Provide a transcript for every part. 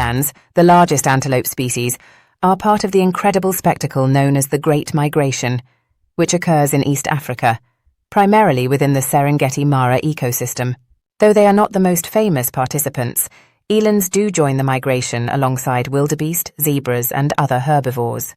grasslands, the largest antelope species, are part of the incredible spectacle known as the Great Migration, which occurs in East Africa, primarily within the Serengeti Mara ecosystem. Though they are not the most famous participants, elands do join the migration alongside wildebeest, zebras, and other herbivores.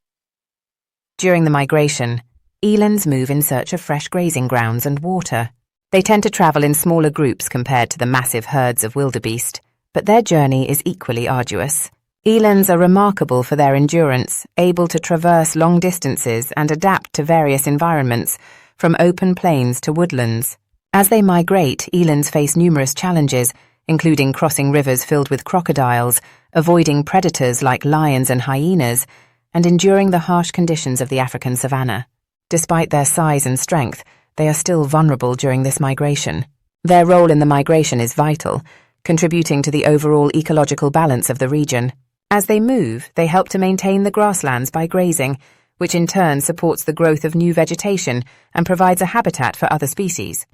During the migration, elands move in search of fresh grazing grounds and water. They tend to travel in smaller groups compared to the massive herds of wildebeest, but their journey is equally arduous. Elands are remarkable for their endurance, able to traverse long distances and adapt to various environments, from open plains to woodlands. As they migrate, elands face numerous challenges, including crossing rivers filled with crocodiles, avoiding predators like lions and hyenas, and enduring the harsh conditions of the African savanna. Despite their size and strength, they are still vulnerable during this migration. Their role in the migration is vital, contributing to the overall ecological balance of the region. As they move, they help to maintain the grasslands by grazing, which in turn supports the growth of new vegetation and provides a habitat for other species.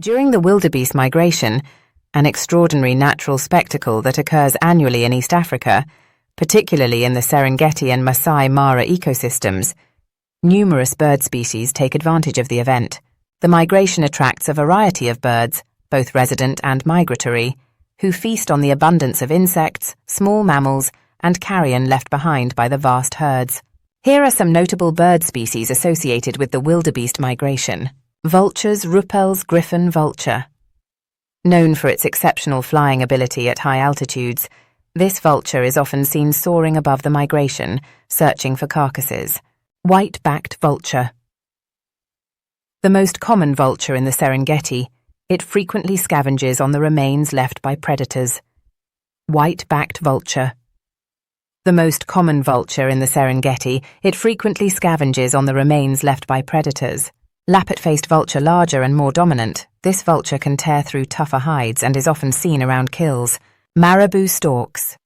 During the wildebeest migration, an extraordinary natural spectacle that occurs annually in East Africa, particularly in the Serengeti and Maasai Mara ecosystems, numerous bird species take advantage of the event. The migration attracts a variety of birds, both resident and migratory, who feast on the abundance of insects, small mammals, and carrion left behind by the vast herds. Here are some notable bird species associated with the wildebeest migration. Vultures, Ruppel's griffon vulture. Known for its exceptional flying ability at high altitudes, this vulture is often seen soaring above the migration, searching for carcasses. White-backed vulture. The most common vulture in the Serengeti, it frequently scavenges on the remains left by predators. White-backed vulture. The most common vulture in the Serengeti, it frequently scavenges on the remains left by predators. Lappet-faced vulture larger and more dominant, This vulture can tear through tougher hides and is often seen around kills. Marabou storks.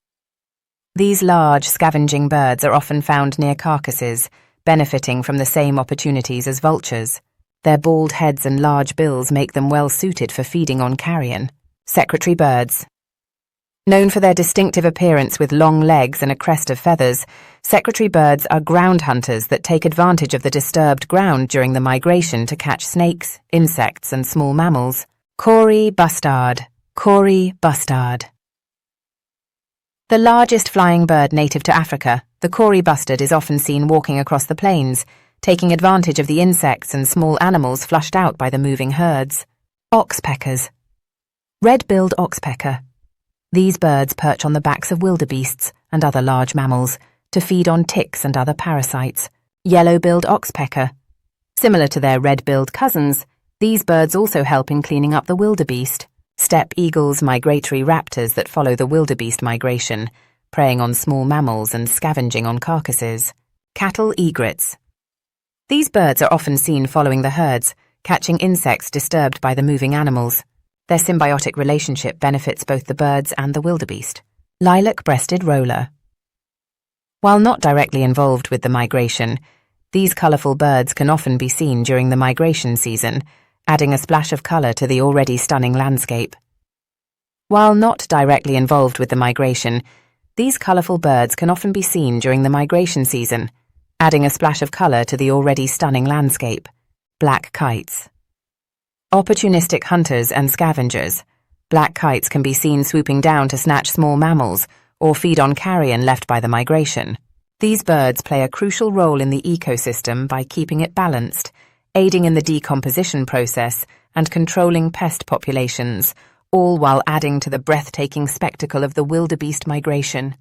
These large, scavenging birds are often found near carcasses, benefiting from the same opportunities as vultures. Their bald heads and large bills make them well suited for feeding on carrion. Secretary birds. Known for their distinctive appearance with long legs and a crest of feathers, secretary birds are ground hunters that take advantage of the disturbed ground during the migration to catch snakes, insects, and small mammals. Kori bustard. Kori bustard. The largest flying bird native to Africa, the Kori bustard is often seen walking across the plains, taking advantage of the insects and small animals flushed out by the moving herds. Oxpeckers. Red-billed oxpecker. These birds perch on the backs of wildebeests and other large mammals to feed on ticks and other parasites. Yellow-billed oxpecker. Similar to their red-billed cousins, these birds also help in cleaning up the wildebeest. Steppe eagles, migratory raptors that follow the wildebeest migration, preying on small mammals and scavenging on carcasses. Cattle egrets. These birds are often seen following the herds, catching insects disturbed by the moving animals. Their symbiotic relationship benefits both the birds and the wildebeest. Lilac-breasted roller. While not directly involved with the migration, these colourful birds can often be seen during the migration season, adding a splash of colour to the already stunning landscape. While not directly involved with the migration, these colourful birds can often be seen during the migration season, adding a splash of colour to the already stunning landscape. Black kites. Opportunistic hunters and scavengers. Black kites can be seen swooping down to snatch small mammals or feed on carrion left by the migration. These birds play a crucial role in the ecosystem by keeping it balanced, aiding in the decomposition process and controlling pest populations, all while adding to the breathtaking spectacle of the wildebeest migration.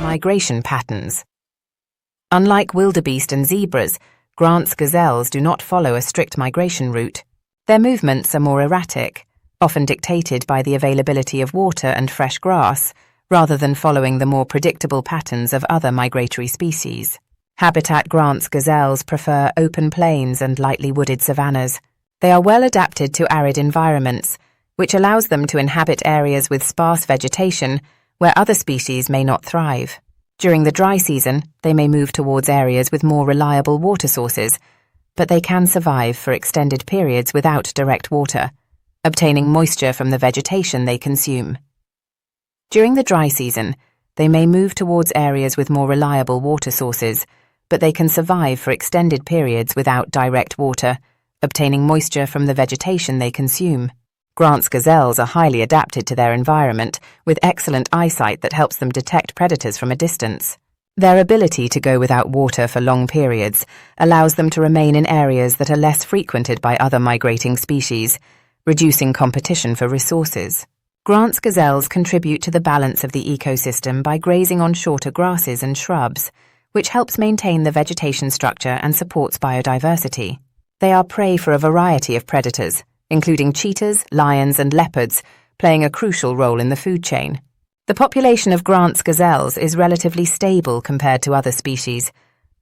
Migration patterns. Unlike wildebeest and zebras, Grant's gazelles do not follow a strict migration route. Their movements are more erratic, often dictated by the availability of water and fresh grass, rather than following the more predictable patterns of other migratory species. Habitat Grant's gazelles prefer open plains and lightly wooded savannas. They are well adapted to arid environments, which allows them to inhabit areas with sparse vegetation where other species may not thrive. During the dry season, they may move towards areas with more reliable water sources, but they can survive for extended periods without direct water, obtaining moisture from the vegetation they consume. During the dry season, they may move towards areas with more reliable water sources, but they can survive for extended periods without direct water, obtaining moisture from the vegetation they consume. Grant's gazelles are highly adapted to their environment, with excellent eyesight that helps them detect predators from a distance. Their ability to go without water for long periods allows them to remain in areas that are less frequented by other migrating species, reducing competition for resources. Grant's gazelles contribute to the balance of the ecosystem by grazing on shorter grasses and shrubs, which helps maintain the vegetation structure and supports biodiversity. They are prey for a variety of predators, including cheetahs, lions, and leopards, playing a crucial role in the food chain. The population of Grant's gazelles is relatively stable compared to other species,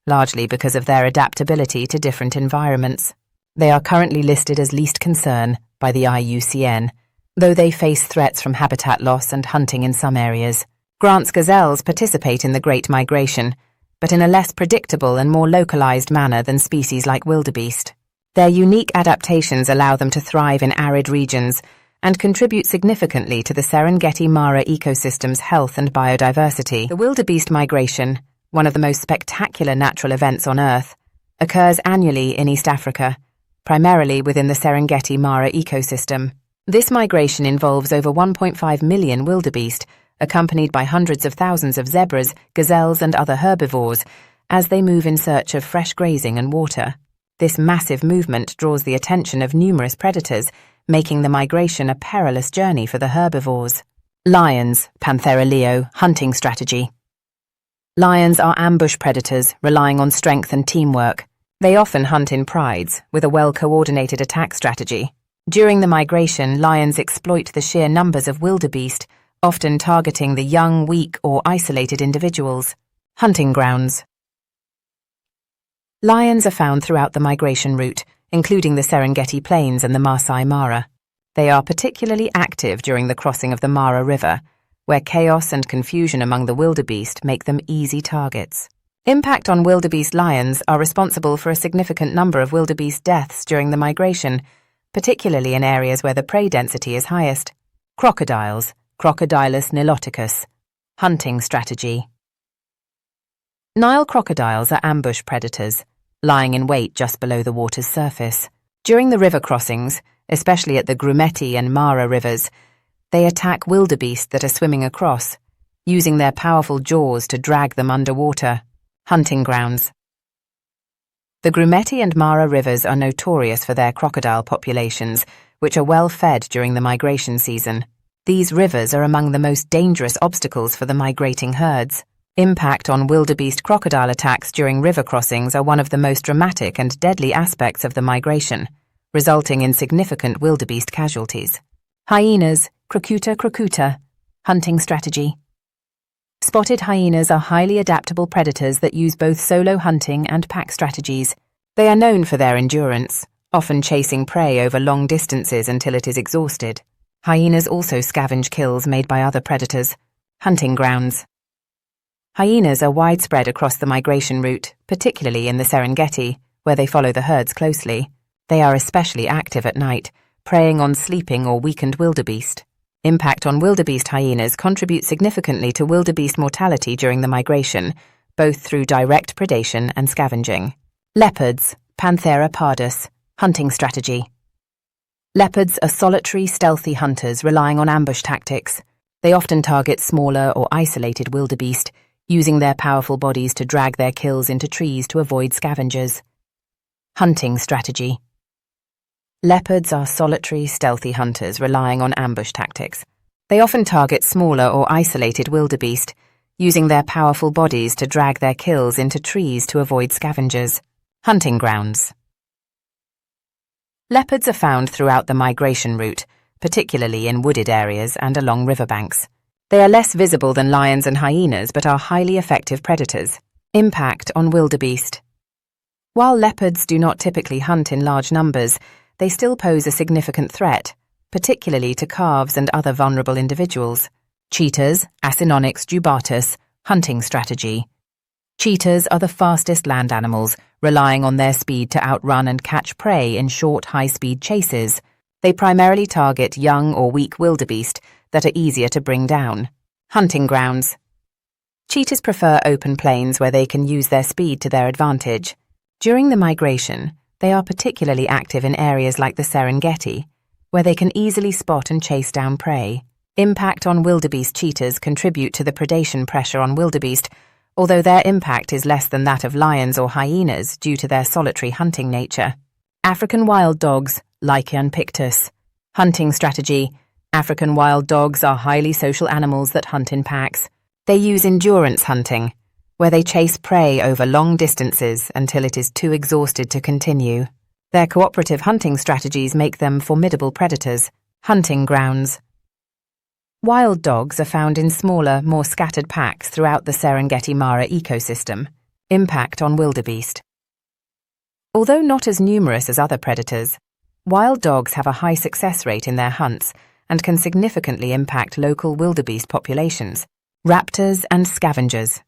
largely because of their adaptability to different environments. They are currently listed as least concern by the IUCN, though they face threats from habitat loss and hunting in some areas. Grant's gazelles participate in the Great Migration, but in a less predictable and more localized manner than species like wildebeest. Their unique adaptations allow them to thrive in arid regions and contribute significantly to the Serengeti Mara ecosystem's health and biodiversity. The wildebeest migration, one of the most spectacular natural events on Earth, occurs annually in East Africa, primarily within the Serengeti Mara ecosystem. This migration involves over 1.5 million wildebeest, accompanied by hundreds of thousands of zebras, gazelles, and other herbivores, as they move in search of fresh grazing and water. This massive movement draws the attention of numerous predators, making the migration a perilous journey for the herbivores. Lions, Panthera leo, hunting strategy. Lions are ambush predators, relying on strength and teamwork. They often hunt in prides, with a well-coordinated attack strategy. During the migration, lions exploit the sheer numbers of wildebeest, often targeting the young, weak, or isolated individuals. Hunting grounds. Lions are found throughout the migration route, including the Serengeti Plains and the Maasai Mara. They are particularly active during the crossing of the Mara River, where chaos and confusion among the wildebeest make them easy targets. Impact on wildebeest lions are responsible for a significant number of wildebeest deaths during the migration, particularly in areas where the prey density is highest. Crocodiles, Crocodilus niloticus. Hunting strategy. Nile crocodiles are ambush predators, lying in wait just below the water's surface. During the river crossings, especially at the Grumeti and Mara rivers, they attack wildebeest that are swimming across, using their powerful jaws to drag them underwater. Hunting grounds. The Grumeti and Mara rivers are notorious for their crocodile populations, which are well fed during the migration season. These rivers are among the most dangerous obstacles for the migrating herds. Impact on wildebeest crocodile attacks during river crossings are one of the most dramatic and deadly aspects of the migration, resulting in significant wildebeest casualties. Hyenas, Crocuta crocuta. Hunting strategy. Spotted hyenas are highly adaptable predators that use both solo hunting and pack strategies. They are known for their endurance, often chasing prey over long distances until it is exhausted. Hyenas also scavenge kills made by other predators. Hunting grounds. Hyenas are widespread across the migration route, particularly in the Serengeti, where they follow the herds closely. They are especially active at night, preying on sleeping or weakened wildebeest. Impact on wildebeest hyenas contributes significantly to wildebeest mortality during the migration, both through direct predation and scavenging. Leopards, Panthera pardus. Hunting strategy. Leopards are solitary, stealthy hunters relying on ambush tactics. They often target smaller or isolated wildebeest, using their powerful bodies to drag their kills into trees to avoid scavengers. Hunting strategy. Leopards are solitary, stealthy hunters relying on ambush tactics. They often target smaller or isolated wildebeest, using their powerful bodies to drag their kills into trees to avoid scavengers. Hunting grounds. Leopards are found throughout the migration route, particularly in wooded areas and along riverbanks. They are less visible than lions and hyenas but are highly effective predators. Impact on wildebeest. While leopards do not typically hunt in large numbers, they still pose a significant threat, particularly to calves and other vulnerable individuals. Cheetahs, Acinonyx jubatus, hunting strategy. Cheetahs are the fastest land animals, relying on their speed to outrun and catch prey in short, high-speed chases. They primarily target young or weak wildebeest that are easier to bring down. Hunting grounds. Cheetahs prefer open plains where they can use their speed to their advantage. During the migration, they are particularly active in areas like the Serengeti, where they can easily spot and chase down prey. Impact on wildebeest. Cheetahs contribute to the predation pressure on wildebeest, although their impact is less than that of lions or hyenas due to their solitary hunting nature. African wild dogs, Lycaon pictus. Hunting strategy. African wild dogs are highly social animals that hunt in packs. They use endurance hunting, where they chase prey over long distances until it is too exhausted to continue. Their cooperative hunting strategies make them formidable predators. Hunting grounds. Wild dogs are found in smaller, more scattered packs throughout the Serengeti Mara ecosystem. Impact on wildebeest. Although not as numerous as other predators, wild dogs have a high success rate in their hunts and can significantly impact local wildebeest populations. Raptors and scavengers.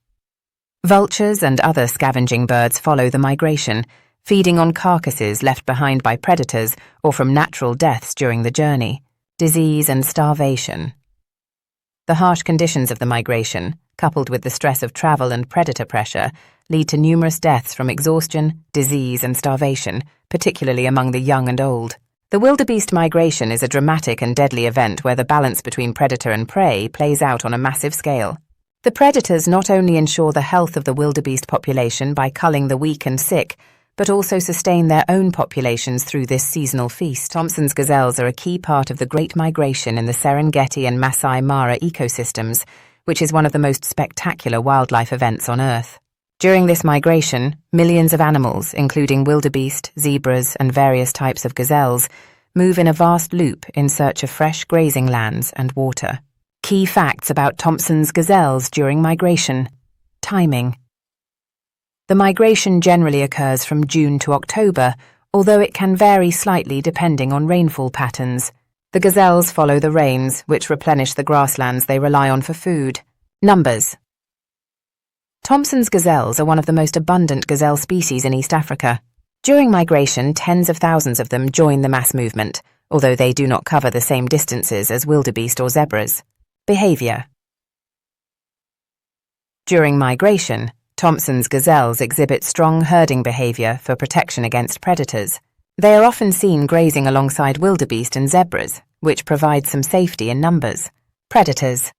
Vultures and other scavenging birds follow the migration, feeding on carcasses left behind by predators or from natural deaths during the journey. Disease and starvation. The harsh conditions of the migration, coupled with the stress of travel and predator pressure, lead to numerous deaths from exhaustion, disease, and starvation, particularly among the young and old. The wildebeest migration is a dramatic and deadly event where the balance between predator and prey plays out on a massive scale. The predators not only ensure the health of the wildebeest population by culling the weak and sick, but also sustain their own populations through this seasonal feast. Thompson's gazelles are a key part of the Great Migration in the Serengeti and Maasai Mara ecosystems, which is one of the most spectacular wildlife events on Earth. During this migration, millions of animals, including wildebeest, zebras, and various types of gazelles, move in a vast loop in search of fresh grazing lands and water. Key facts about Thompson's gazelles during migration. Timing. The migration generally occurs from June to October, although it can vary slightly depending on rainfall patterns. The gazelles follow the rains, which replenish the grasslands they rely on for food. Numbers. Thompson's gazelles are one of the most abundant gazelle species in East Africa. During migration, tens of thousands of them join the mass movement, although they do not cover the same distances as wildebeest or zebras. Behavior. During migration, Thompson's gazelles exhibit strong herding behavior for protection against predators. They are often seen grazing alongside wildebeest and zebras, which provides some safety in numbers. Predators.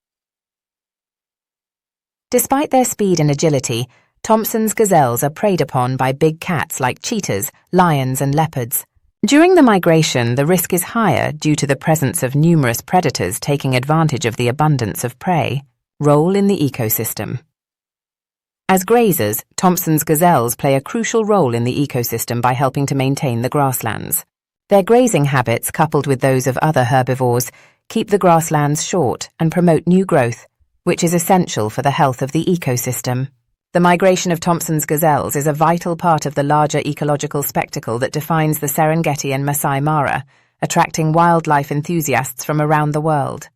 Despite their speed and agility, Thompson's gazelles are preyed upon by big cats like cheetahs, lions, and leopards. During the migration, the risk is higher due to the presence of numerous predators taking advantage of the abundance of prey. Role in the ecosystem. As grazers, Thompson's gazelles play a crucial role in the ecosystem by helping to maintain the grasslands. Their grazing habits, coupled with those of other herbivores, keep the grasslands short and promote new growth, which is essential for the health of the ecosystem. The migration of Thompson's gazelles is a vital part of the larger ecological spectacle that defines the Serengeti and Maasai Mara, attracting wildlife enthusiasts from around the world.